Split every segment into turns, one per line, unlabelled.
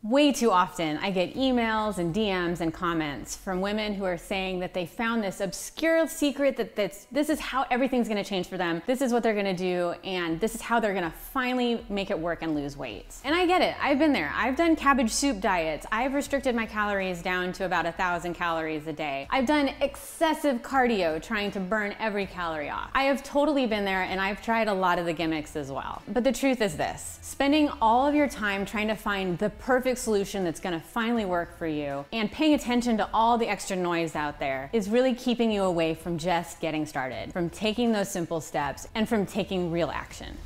Way too often, I get emails and DMs and comments from women who are saying that they found this obscure secret that this is how everything's gonna change for them, this is what they're gonna do, and this is how they're gonna finally make it work and lose weight. And I get it, I've been there. I've done cabbage soup diets. I've restricted my calories down to about 1,000 calories a day. I've done excessive cardio trying to burn every calorie off. I have totally been there, and I've tried a lot of the gimmicks as well. But the truth is this, spending all of your time trying to find the perfect solution that's gonna finally work for you and paying attention to all the extra noise out there is really keeping you away from just getting started, from taking those simple steps, and from taking real action.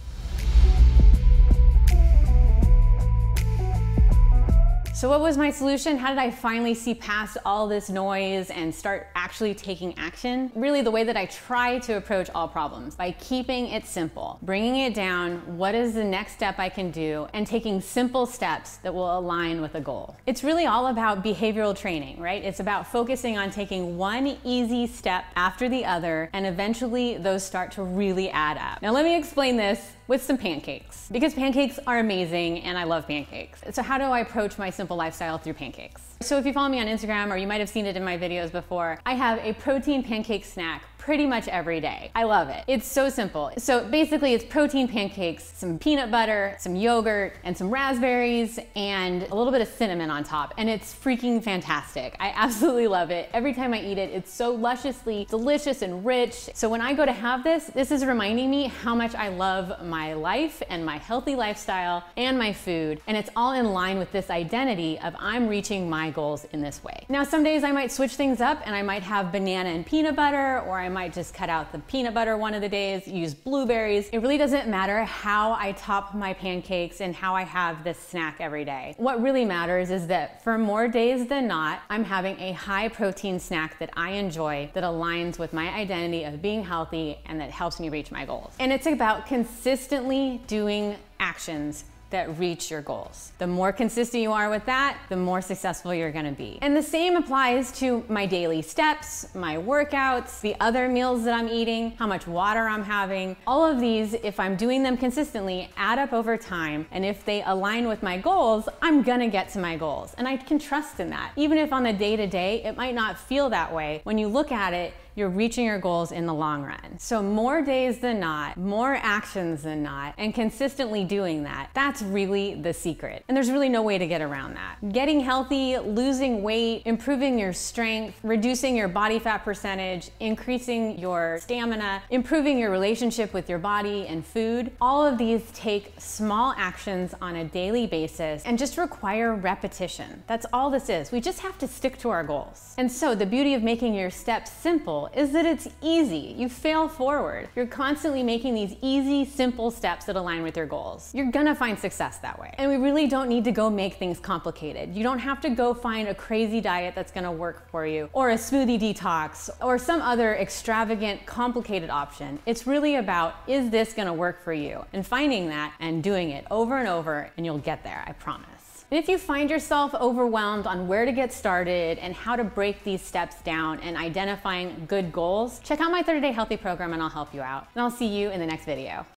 So what was my solution? How did I finally see past all this noise and start actually taking action? Really the way that I try to approach all problems, by keeping it simple, bringing it down, what is the next step I can do, and taking simple steps that will align with a goal. It's really all about behavioral training, right? It's about focusing on taking one easy step after the other, and eventually those start to really add up. Now let me explain this with some pancakes, because pancakes are amazing and I love pancakes. So how do I approach my simple lifestyle through pancakes? So if you follow me on Instagram, or you might have seen it in my videos before, I have a protein pancake snack pretty much every day. I love it. It's so simple. So basically it's protein pancakes, some peanut butter, some yogurt, and some raspberries, and a little bit of cinnamon on top. And it's freaking fantastic. I absolutely love it. Every time I eat it, it's so lusciously delicious and rich. So when I go to have this is reminding me how much I love my life and my healthy lifestyle and my food. And it's all in line with this identity of I'm reaching my goals in this way. Now, some days I might switch things up and I might have banana and peanut butter, or I might just cut out the peanut butter one of the days, use blueberries. It really doesn't matter how I top my pancakes and how I have this snack every day. What really matters is that for more days than not, I'm having a high protein snack that I enjoy, that aligns with my identity of being healthy and that helps me reach my goals. And it's about consistently doing actions that reach your goals. The more consistent you are with that, the more successful you're gonna be. And the same applies to my daily steps, my workouts, the other meals that I'm eating, how much water I'm having. All of these, if I'm doing them consistently, add up over time. And if they align with my goals, I'm gonna get to my goals. And I can trust in that. Even if on the day-to-day, it might not feel that way, when you look at it, you're reaching your goals in the long run. So more days than not, more actions than not, and consistently doing that, that's really the secret. And there's really no way to get around that. Getting healthy, losing weight, improving your strength, reducing your body fat percentage, increasing your stamina, improving your relationship with your body and food, all of these take small actions on a daily basis and just require repetition. That's all this is. We just have to stick to our goals. And so the beauty of making your steps simple is that it's easy. You fail forward. You're constantly making these easy, simple steps that align with your goals. You're gonna find success that way. And we really don't need to go make things complicated. You don't have to go find a crazy diet that's gonna work for you, or a smoothie detox, or some other extravagant, complicated option. It's really about, is this gonna work for you? And finding that and doing it over and over, and you'll get there, I promise. And if you find yourself overwhelmed on where to get started and how to break these steps down and identifying good goals, check out my 30-day healthy program and I'll help you out. And I'll see you in the next video.